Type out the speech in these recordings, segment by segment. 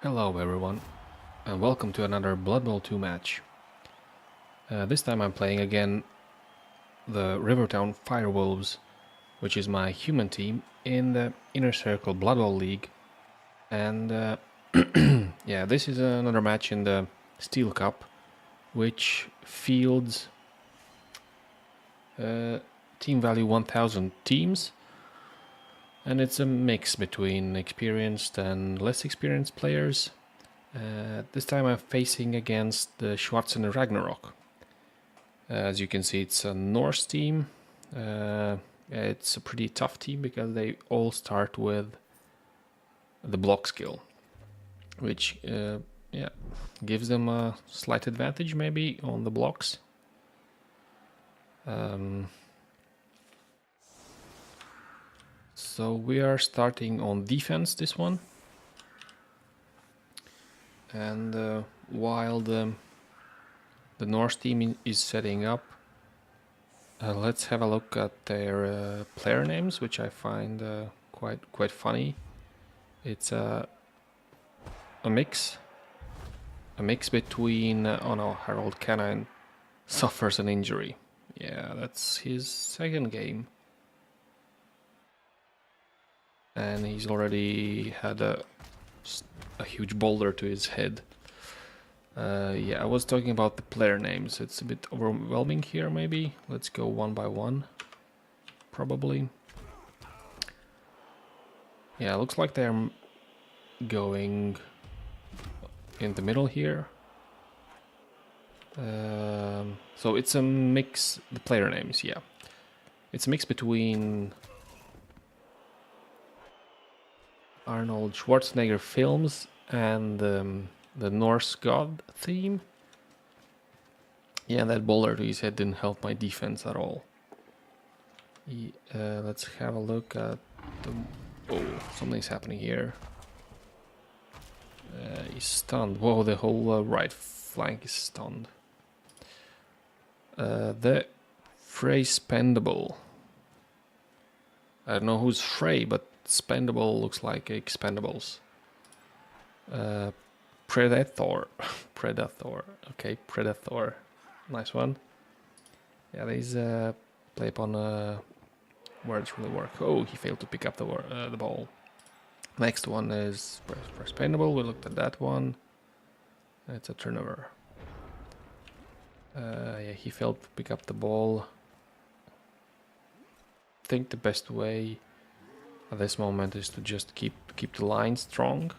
Hello everyone, and welcome to another Blood Bowl 2 match. This time I'm playing again the Rivertown Firewolves, which is my human team in the Inner Circle Blood Bowl League. And yeah, this is another match in the Steel Cup, which fields team value 1000 teams. And it's a mix between experienced and less experienced players. This time I'm facing against the Schwarzen Ragnarok. As you can see, it's a Norse team. It's a pretty tough team because they all start with the block skill, which yeah, gives them a slight advantage maybe on the blocks. So we are starting on defense this one. And while the Norse team is setting up, let's have a look at their player names, which I find quite funny. It's a mix between oh no, Harold Canine suffers an injury. Yeah, that's his second game, and he's already had a huge boulder to his head. Yeah, I was talking about the player names. It's a bit overwhelming here, maybe. Let's go one by one, probably. Yeah, looks like they're going in the middle here. So it's a mix, the player names, yeah. It's a mix between Arnold Schwarzenegger films and the Norse god theme. Yeah, that boulder to his head didn't help my defense at all. Let's have a look at the... Oh, something's happening here. He's stunned. Whoa, the whole right flank is stunned. The Frey Spendable. I don't know who's Frey, but Spendable looks like Expendables. Predator. Predator. Okay, Predator. Nice one. Yeah, these play upon words really work. Oh, he failed to pick up the ball. Next one is Spendable. We looked at that one. It's a turnover. Yeah, he failed to pick up the ball. I think the best way at this moment is to just keep the line strong.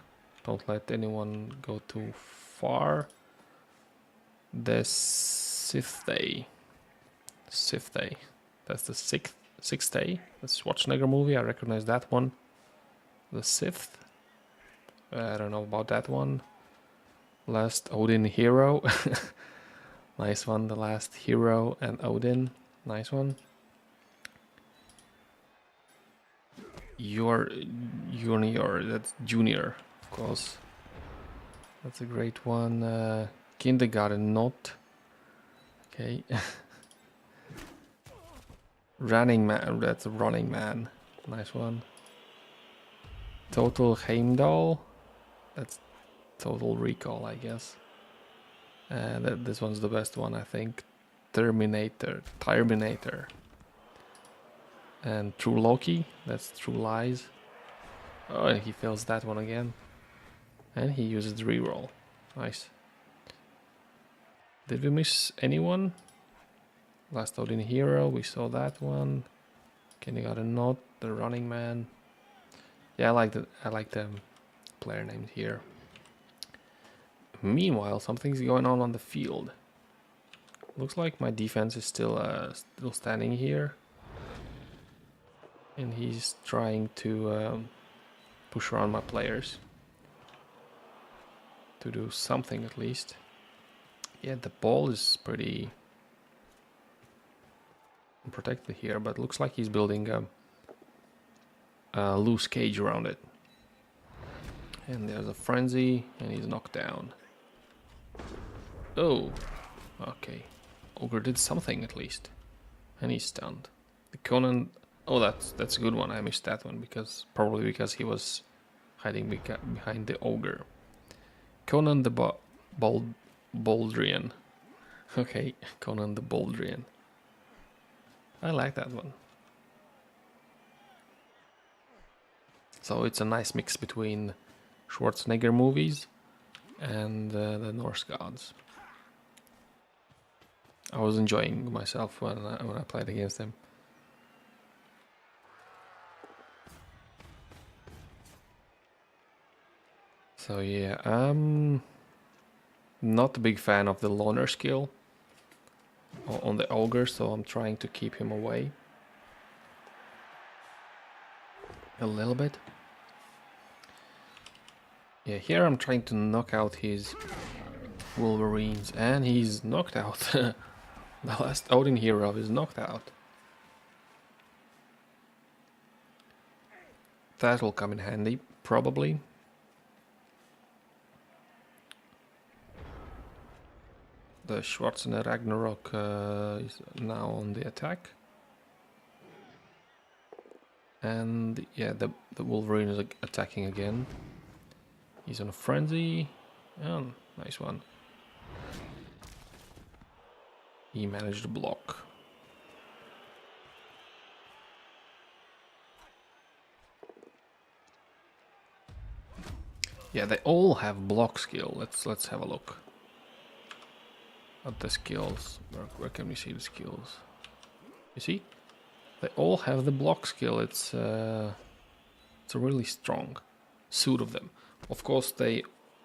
Don't let anyone go too far. The Sixth Day. That's the sixth day. That's Schwarzenegger movie. I recognize that one. The Sixth. I don't know about that one. Last Odin Hero. Nice one. The Last Hero and Odin. Nice one. Junior. That's Junior, of course. That's a great one. Kindergarten Not. Okay. Running Man. That's a Running Man. Nice one. Total Heimdall. That's Total Recall, I guess. This one's the best one, I think. Terminator. And True Loki. That's True Lies. Oh, and he fails that one again. And he uses the reroll. Nice. Did we miss anyone? Last Odin Hero, we saw that one. Kindergarten Not, the Running Man. Yeah, I like the player names here. Meanwhile, something's going on the field. Looks like my defense is still standing here, and he's trying to push around my players to do something at least. Yeah, the ball is pretty protected here, but looks like he's building a loose cage around it. And there's a frenzy, and he's knocked down. Oh, okay. Ogre did something at least, and he's stunned. The Conan. Oh, that's a good one. I missed that one probably because he was hiding behind the ogre. Conan the Baldrian. Okay, Conan the Baldrian. I like that one. So it's a nice mix between Schwarzenegger movies and the Norse gods. I was enjoying myself when I played against him. So yeah, I'm not a big fan of the loner skill on the ogre, so I'm trying to keep him away a little bit. Yeah, here I'm trying to knock out his Wolverines, and he's knocked out. The last Odin hero is knocked out. That will come in handy, probably. The Schwarzenegger Ragnarok is now on the attack. And yeah, the Wolverine is attacking again. He's on a frenzy. Oh, nice one. He managed to block. Yeah, they all have block skill. Let's have a look at the skills. Where can we see the skills? You see? They all have the block skill. It's a really strong suit of them. Of course,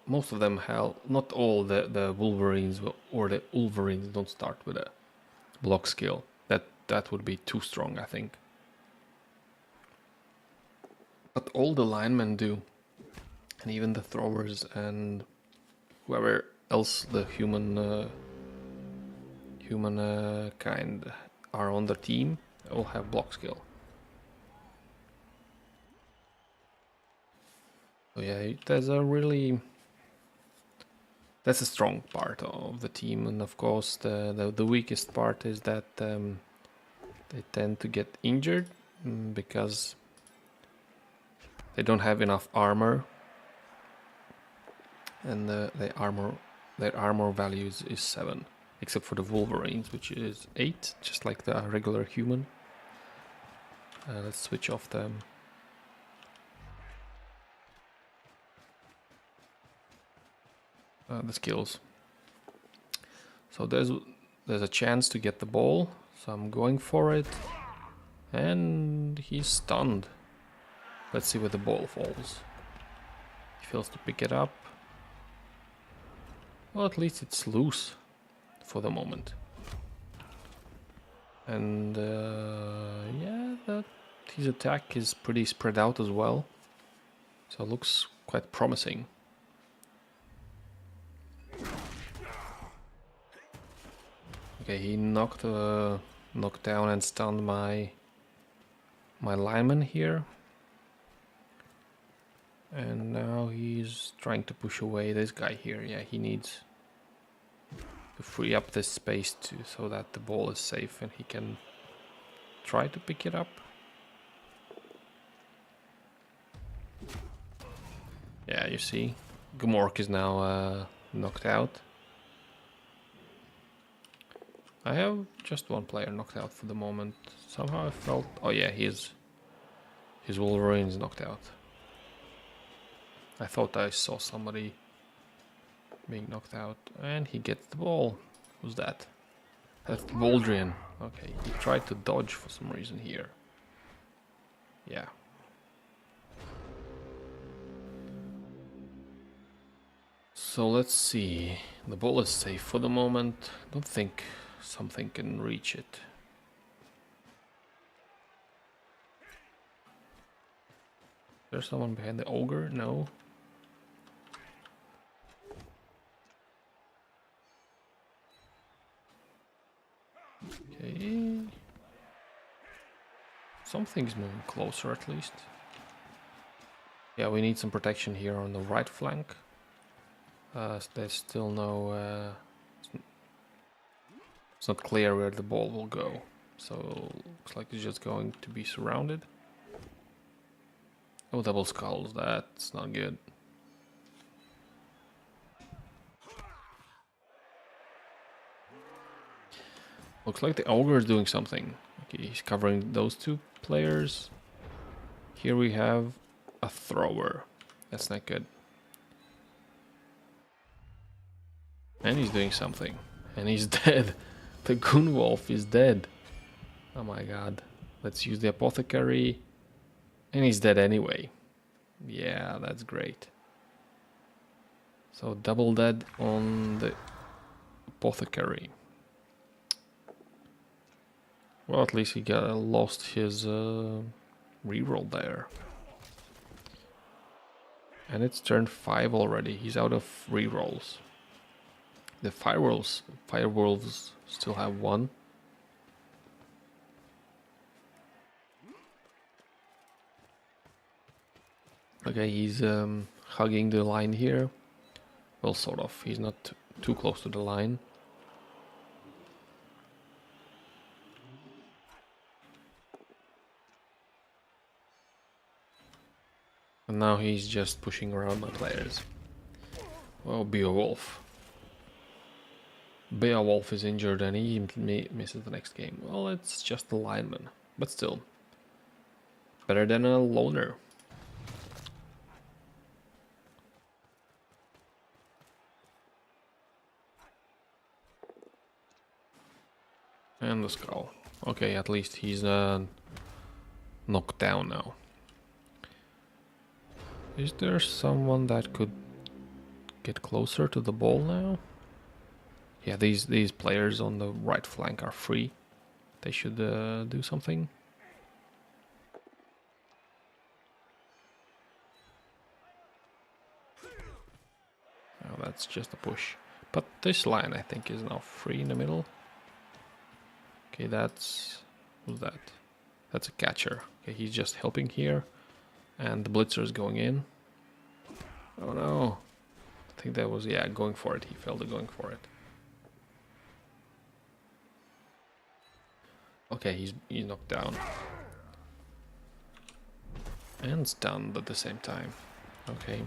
most of them have, not all the Wolverines or the Wolverines don't start with a block skill. That would be too strong, I think. But all the linemen do, and even the throwers and whoever else the human kind are on the team, they all have block skill. So yeah, that's a strong part of the team, and of course the weakest part is that they tend to get injured because they don't have enough armor, and their armor value is 7, except for the Wolverines, which is 8, just like the regular human. Let's switch off the skills. So there's a chance to get the ball, so I'm going for it, and he's stunned. Let's see where the ball falls. He fails to pick it up. Well, at least it's loose for the moment. And yeah, his attack is pretty spread out as well, so it looks quite promising. Okay, he knocked down and stunned my lineman here. And now he's trying to push away this guy here. Yeah, he needs to free up this space so that the ball is safe and he can try to pick it up. Yeah, you see, Gmork is now knocked out. I have just one player knocked out for the moment. Somehow I felt... Oh yeah, his Wolverine is knocked out. I thought I saw somebody being knocked out. And he gets the ball. Who's that? That's Baldrian. Okay, he tried to dodge for some reason here. Yeah. So let's see. The ball is safe for the moment. Don't think something can reach it. There's someone behind the ogre? No. Okay. Something's moving closer at least. Yeah, we need some protection here on the right flank. There's still no... it's not clear where the ball will go. So, looks like it's just going to be surrounded. Oh, double skulls, that's not good. Looks like the ogre is doing something. Okay, he's covering those two players. Here we have a thrower. That's not good. And he's doing something. And he's dead. The Gunwolf is dead. Oh my god. Let's use the apothecary. And he's dead anyway. Yeah, that's great. So double dead on the apothecary. Well, at least he lost his reroll there. And it's turn 5 already. He's out of rerolls. The firewolves still have 1. Okay, he's hugging the line here. Well, sort of. He's not too close to the line. And now he's just pushing around my players. Oh, Beowulf. Beowulf is injured and he misses the next game. Well, it's just a lineman. But still. Better than a loner. And the skull. Okay, at least he's knocked down now. Is there someone that could get closer to the ball now? Yeah, these players on the right flank are free. They should do something. Oh, that's just a push. But this line, I think, is now free in the middle. Okay, who's that? That's a catcher. Okay, he's just helping here. And the blitzer is going in. Oh no. I think that was, yeah, going for it. He failed at going for it. Okay, he's knocked down. And stunned at the same time. Okay.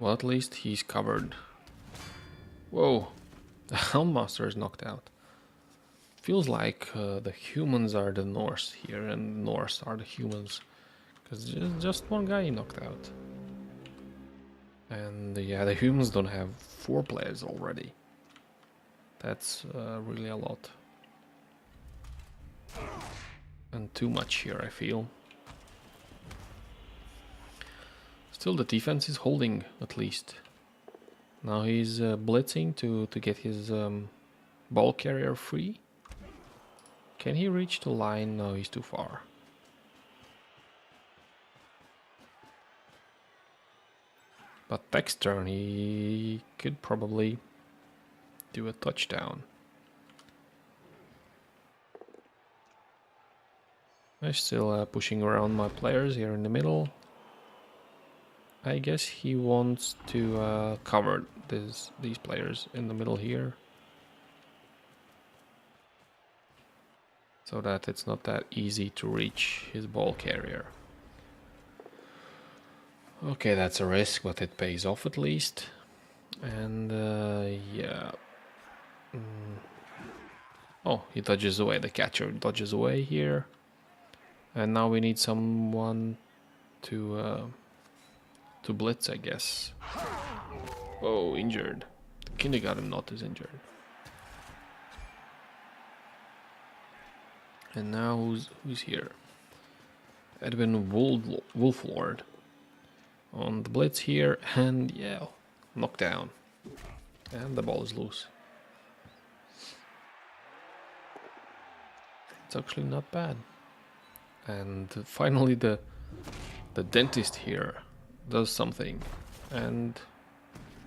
Well, at least he's covered. Whoa. The Helmmaster is knocked out. Feels like the humans are the Norse here, and the Norse are the humans. Because just one guy knocked out. And yeah, the humans don't have 4 players already. That's really a lot. And too much here, I feel. Still, the defense is holding, at least. Now he's blitzing to get his ball carrier free. Can he reach the line? No, he's too far. But next turn he could probably do a touchdown. I'm still pushing around my players here in the middle. I guess he wants to cover these players in the middle here. So that it's not that easy to reach his ball carrier. Okay, that's a risk, but it pays off at least. And yeah. Oh, he dodges away. The catcher dodges away here. And now we need someone to blitz, I guess. Oh, injured. The kindergarten knot is injured. And now who's here? Edwin Wolflord on the blitz here, and yeah, knockdown. And the ball is loose. It's actually not bad. And finally the dentist here does something, and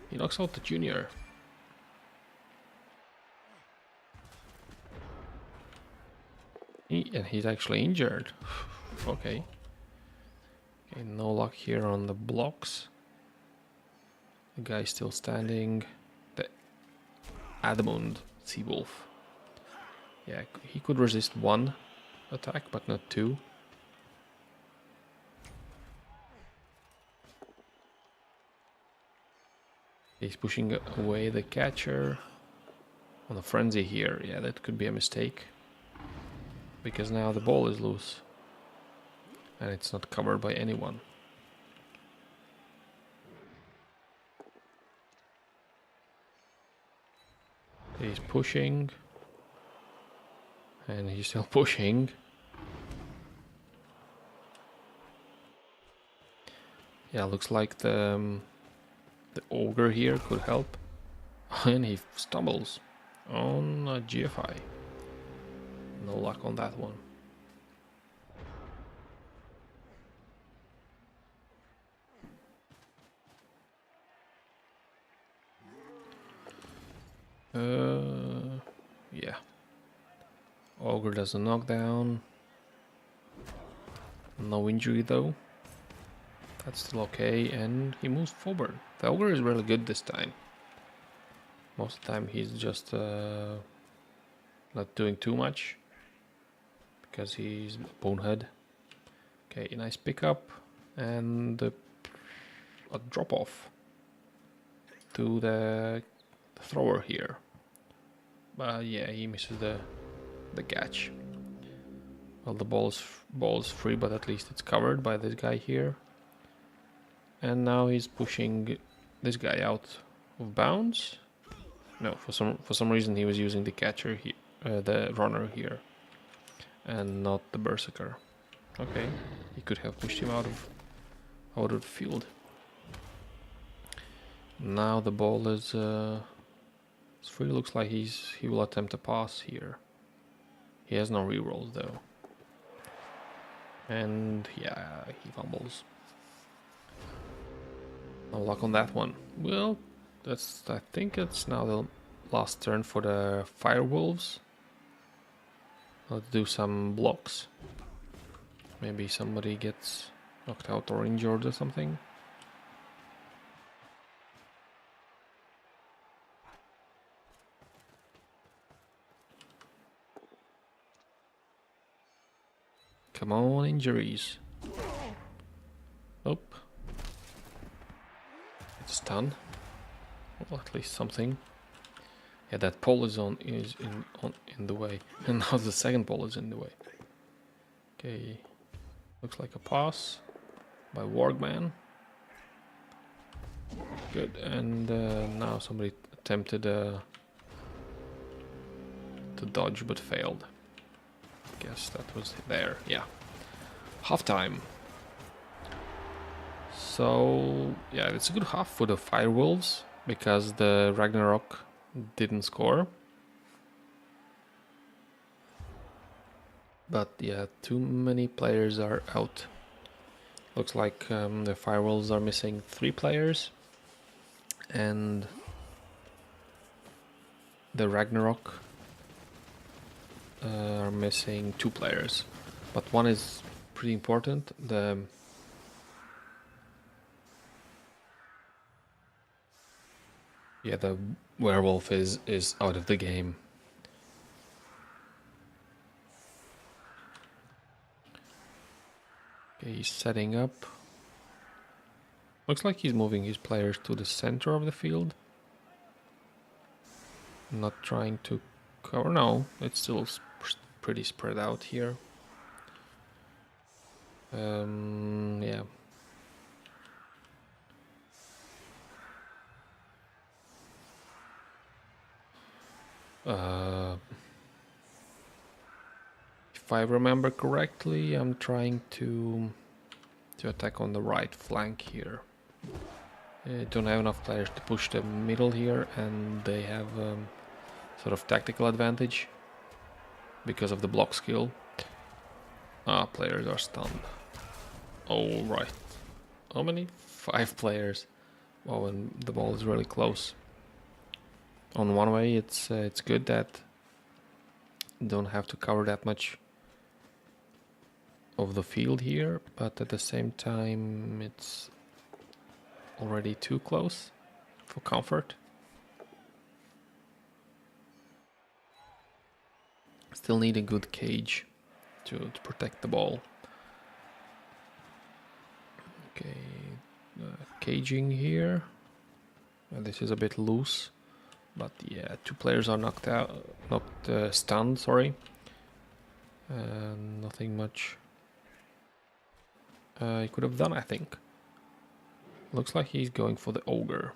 he knocks out the junior. And he's actually injured. Okay. Okay, no luck here on the blocks. The guy's still standing. The Adamund Seawolf. Yeah, he could resist 1 attack, but not 2. He's pushing away the catcher. On the frenzy here, yeah, that could be a mistake. Because now the ball is loose. And it's not covered by anyone. He's pushing. And he's still pushing. Yeah, looks like the ogre here could help. And he stumbles on a GFI. No luck on that one. Yeah. Ogre does a knockdown. No injury though. That's still okay, and he moves forward. The ogre is really good this time. Most of the time he's just not doing too much because he's a bonehead. Okay, nice pickup and a drop off to the thrower here. But yeah, he misses the catch. Well, the ball is free, but at least it's covered by this guy here. And now he's pushing this guy out of bounds. No, for some reason he was using the catcher here, the runner here, and not the berserker. Okay, he could have pushed him out of the field. Now the ball is free. Looks like he will attempt a pass here. He has no rerolls though, and yeah, he fumbles. No luck on that one. Well, I think it's now the last turn for the firewolves. Let's do some blocks. Maybe somebody gets knocked out or injured or something. Come on, injuries. Oh. It's done. Well, at least something. Yeah, that pole is in the way. And now the second pole is in the way. Okay. Looks like a pass by Wargman. Good, and now somebody attempted to dodge but failed. Guess that was there, yeah. Half time. So, yeah, it's a good half for the Firewolves because the Ragnarok didn't score. But yeah, too many players are out. Looks like the Firewolves are missing 3 players. And the Ragnarok are missing 2 players. But one is pretty important. The werewolf is out of the game. Okay, he's setting up. Looks like he's moving his players to the center of the field. Not trying to cover. No, it's still pretty spread out here. Yeah. If I remember correctly, I'm trying to attack on the right flank here. Don't have enough players to push the middle here, and they have sort of tactical advantage because of the block skill. Players are stunned. Oh, right. How many? 5 players. Wow, and the ball is really close. On one way, it's good that you don't have to cover that much of the field here, but at the same time, it's already too close for comfort. Still need a good cage to protect the ball. Okay, caging here. This is a bit loose. But yeah, 2 players are knocked out, stunned, sorry. Nothing much he could have done, I think. Looks like he's going for the ogre.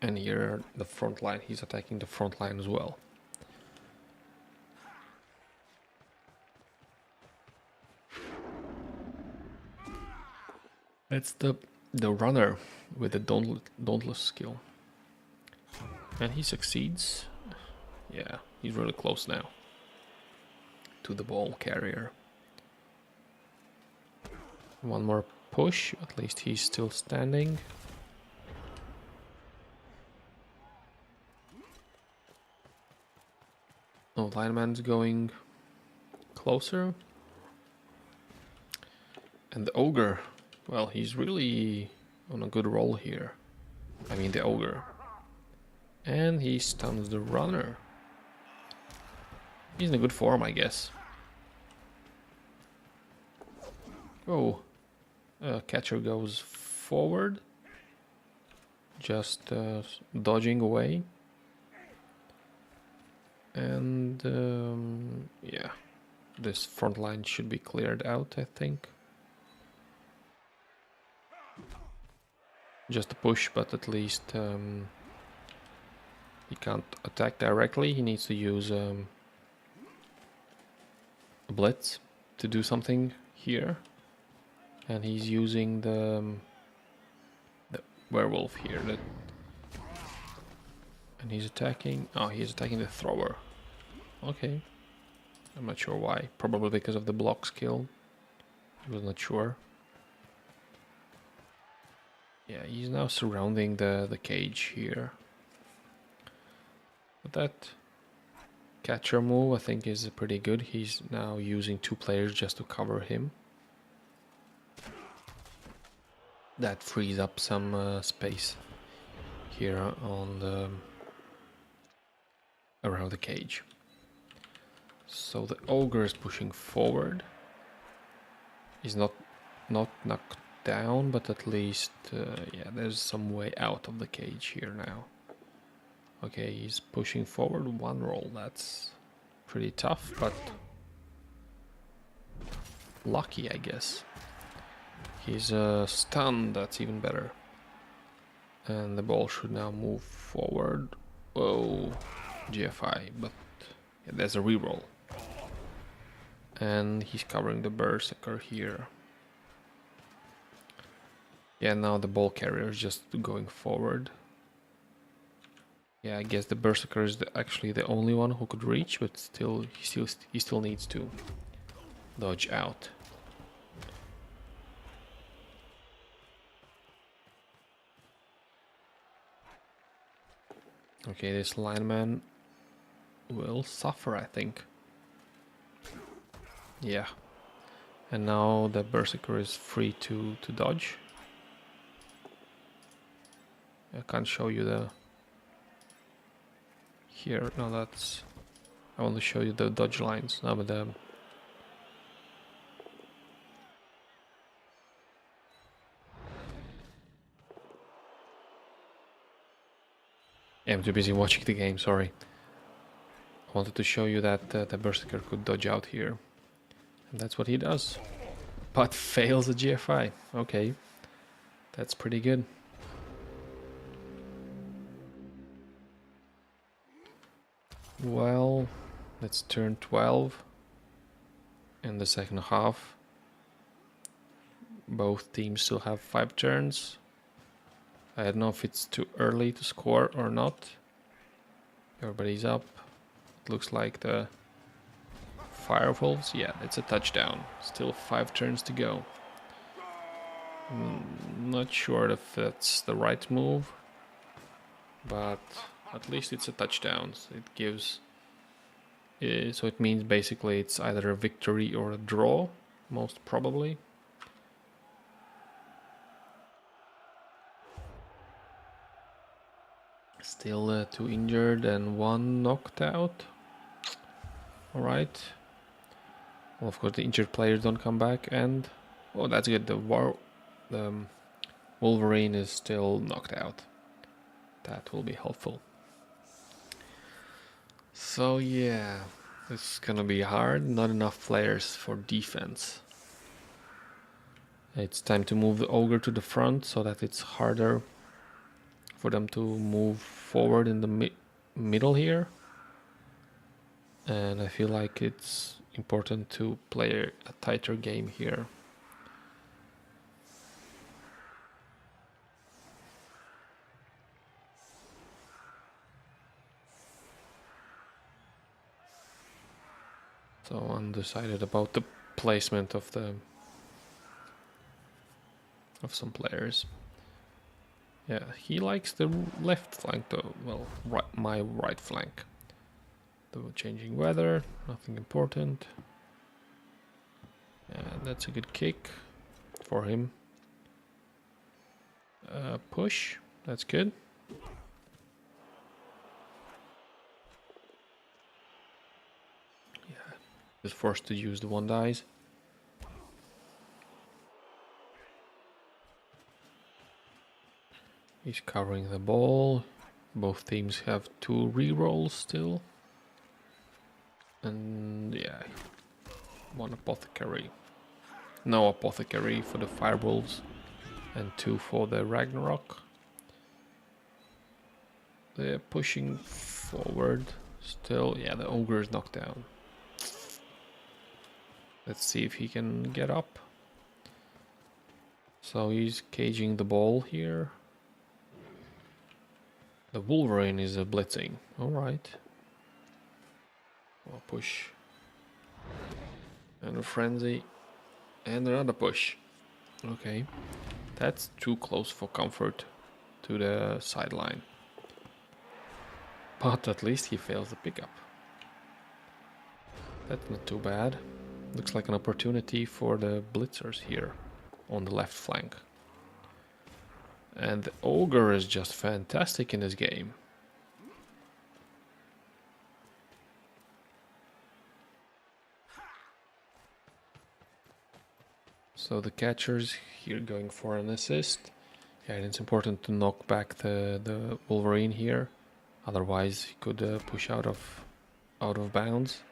And here, the front line, he's attacking the front line as well. It's the runner with the dauntless skill. And he succeeds. Yeah, he's really close now to the ball carrier. One more push, at least he's still standing. Oh, lineman's going closer. And the ogre, well, he's really on a good roll here. I mean the ogre. And he stuns the runner. He's in a good form, I guess. Oh, catcher goes forward. Just dodging away. And yeah, this front line should be cleared out, I think. Just a push, but at least he can't attack directly. He needs to use a blitz to do something here. And he's using the werewolf here. And he's attacking. Oh, he's attacking the thrower. Okay. I'm not sure why. Probably because of the block skill. I was not sure. Yeah, he's now surrounding the cage here. But that catcher move, I think, is pretty good. He's now using 2 players just to cover him. That frees up some space here on the around the cage. So the ogre is pushing forward. He's not knocked down, but at least yeah, there's some way out of the cage here now. Okay, he's pushing forward 1 roll. That's pretty tough, but lucky, I guess. He's stunned, that's even better. And the ball should now move forward. Oh, GFI, but yeah, there's a reroll. And he's covering the berserker here. Yeah, now the ball carrier is just going forward. Yeah, I guess the berserker is actually the only one who could reach, but still, he still needs to dodge out. Okay, this lineman will suffer, I think. Yeah. And now the berserker is free to dodge. I can't show you the... Here, no, that's... I want to show you the dodge lines. No, but the... Yeah, I'm too busy watching the game, sorry. I wanted to show you that the berserker could dodge out here. And that's what he does. But fails the GFI. Okay. That's pretty good. Well, let's turn 12 in the second half. Both teams still have 5 turns. I don't know if it's too early to score or not. Everybody's up. It looks like the Firewolves. Yeah, it's a touchdown. Still 5 turns to go. Not sure if that's the right move, but at least it's a touchdown. So it gives... so it means basically it's either a victory or a draw, most probably. Still 2 injured and 1 knocked out. Alright. Well, of course the injured players don't come back, and... Oh, that's good. The Wolverine is still knocked out. That will be helpful. So yeah, this is gonna be hard. Not enough players for defense. It's time to move the ogre to the front so that it's harder for them to move forward in the middle here. And I feel like it's important to play a tighter game here. So undecided about the placement of some players. Yeah, he likes the left flank though. Well, my right flank. The changing weather, nothing important. And that's a good kick for him. Push, that's good. Yeah, just forced to use the one dice. He's covering the ball. Both teams have 2 rerolls still. And yeah, 1 apothecary. No apothecary for the fireballs. And 2 for the Ragnarok. They're pushing forward still. Yeah, the ogre is knocked down. Let's see if he can get up. So he's caging the ball here. The Wolverine is blitzing. Alright. Well, push. And a frenzy. And another push. Okay. That's too close for comfort to the sideline. But at least he fails the pickup. That's not too bad. Looks like an opportunity for the blitzers here on the left flank. And the ogre is just fantastic in this game. So the catcher's here going for an assist. Yeah, and it's important to knock back the Wolverine here. Otherwise he could push out of bounds.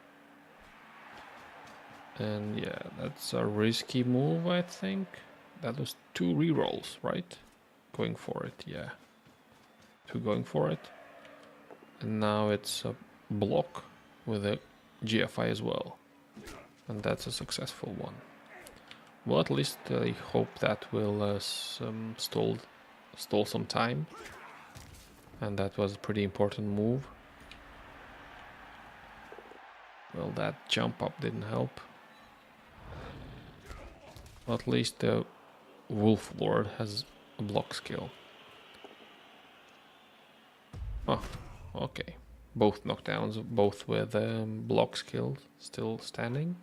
And yeah, that's a risky move, I think. That was 2 rerolls, right? Going for it, yeah. 2 going for it. And now it's a block with a GFI as well. And that's a successful one. Well, at least I hope that will stall some time. And that was a pretty important move. Well, that jump up didn't help. Well, at least the Wolf Lord has a block skill. Oh, okay. Both knockdowns, both with block skills, still standing.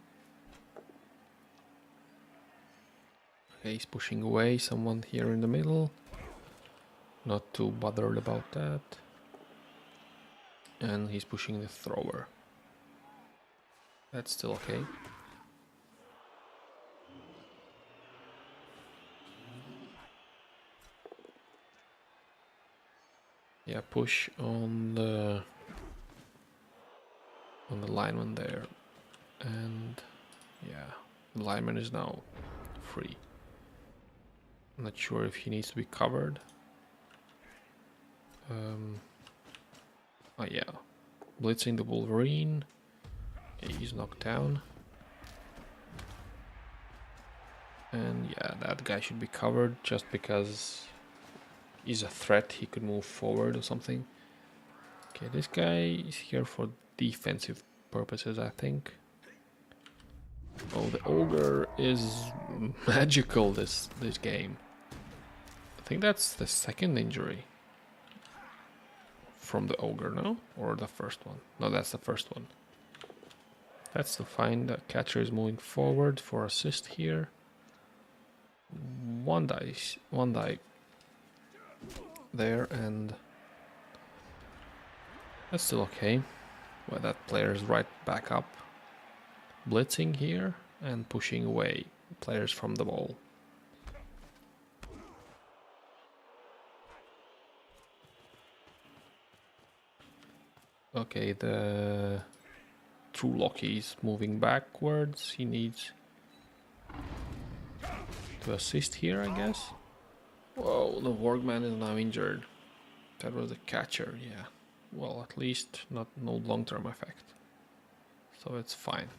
Okay, he's pushing away someone here in the middle. Not too bothered about that. And he's pushing the thrower. That's still okay. Yeah, push on the lineman there. And yeah, the lineman is now free. I'm not sure if he needs to be covered. Oh yeah, blitzing the Wolverine. Yeah, he's knocked down. And yeah, that guy should be covered just because he's a threat. He could move forward or something. Okay, this guy is here for defensive purposes, I think. Oh, the ogre is magical this game. I think that's the second injury from the ogre, no? Or the first one? No, that's the first one. That's to find the catcher is moving forward for assist here. One die there, and that's still okay. Well, that player is right back up, blitzing here and pushing away players from the ball. Okay, the true Loki is moving backwards. He needs to assist here, I guess. Whoa, the Workman is now injured. That was the catcher, yeah. Well, at least not no long-term effect. So it's fine.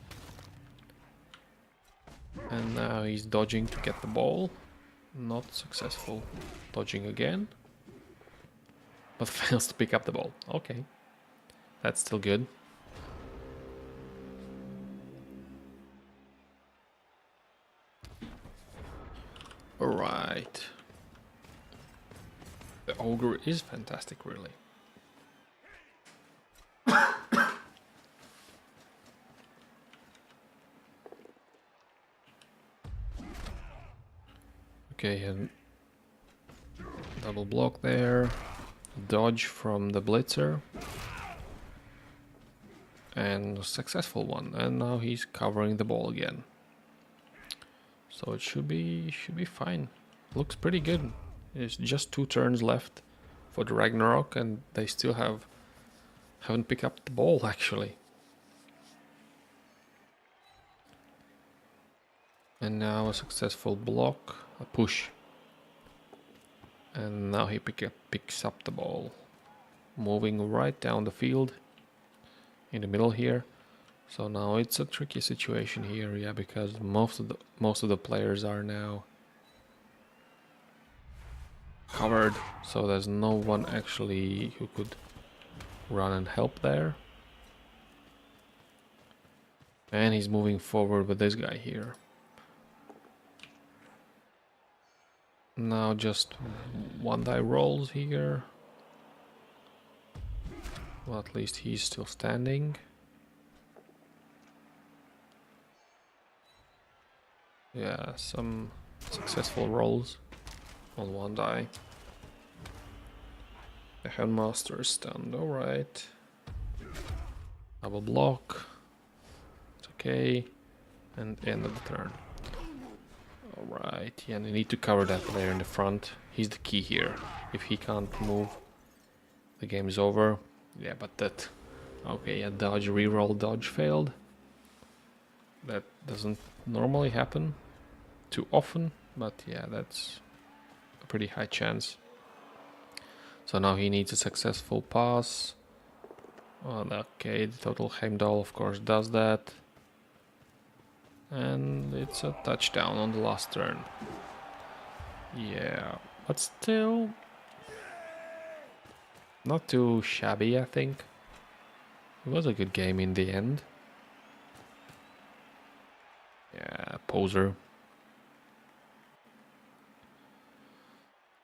And now he's dodging to get the ball. Not successful. Dodging again. But fails to pick up the ball. Okay. That's still good. Alright. The ogre is fantastic, really. Okay, and double block there. Dodge from the blitzer. And a successful one. And now he's covering the ball again. So it should be fine. Looks pretty good. There's just 2 turns left for the Ragnarok, and they still haven't picked up the ball actually. And now a successful block, a push. And now he picks up the ball. Moving right down the field. In the middle here. So now it's a tricky situation here, yeah, because most of the players are now covered, so there's no one actually who could run and help there. And he's moving forward with this guy here. Now just one die rolls here. Well, at least he's still standing. Yeah, some successful rolls on one die. The Headmaster is stunned, alright. Double block. It's okay. And end of the turn. Alright, yeah, and you need to cover that player in the front. He's the key here. If he can't move, the game is over. Yeah, but that... Okay, yeah, dodge, reroll, dodge failed. That doesn't normally happen too often, but yeah, that's a pretty high chance. So now he needs a successful pass. Well, okay, the total Heimdall of course does that. And it's a touchdown on the last turn. Yeah, but still not too shabby, I think. It was a good game in the end. Yeah, poser.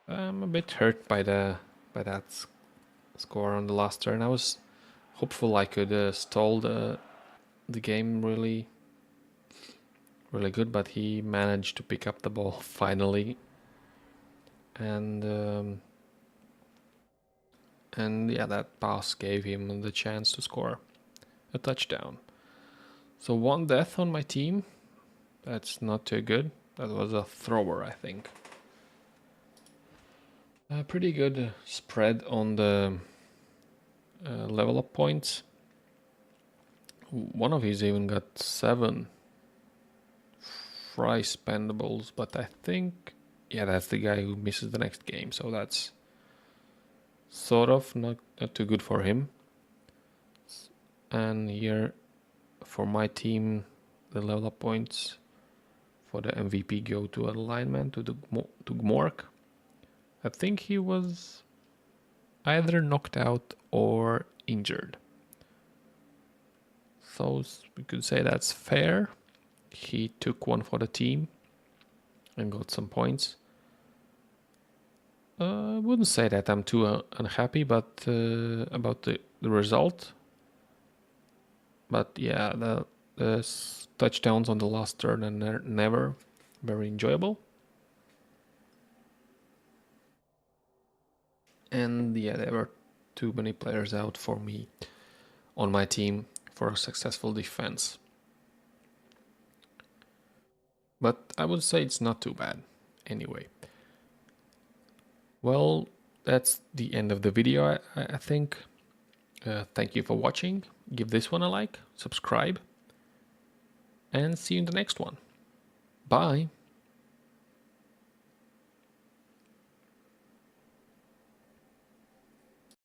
I'm a bit hurt by that score on the last turn. I was hopeful I could stall the game really good, but he managed to pick up the ball finally, and yeah, that pass gave him the chance to score a touchdown. So 1 death on my team. That's not too good. That was a thrower, I think. A pretty good spread on the level up points. One of his even got 7 fry spendables, but I think, yeah, that's the guy who misses the next game, so that's sort of not too good for him. And here for my team, the level up points for the MVP go to a lineman, to Gmork. I think he was either knocked out or injured. So we could say that's fair. He took one for the team and got some points. I wouldn't say that I'm too unhappy about the result. But yeah, the touchdowns on the last turn are never very enjoyable. And yeah, there were too many players out for me on my team for a successful defense. But I would say it's not too bad anyway. Well, that's the end of the video, I think. Thank you for watching. Give this one a like, subscribe, and see you in the next one. Bye.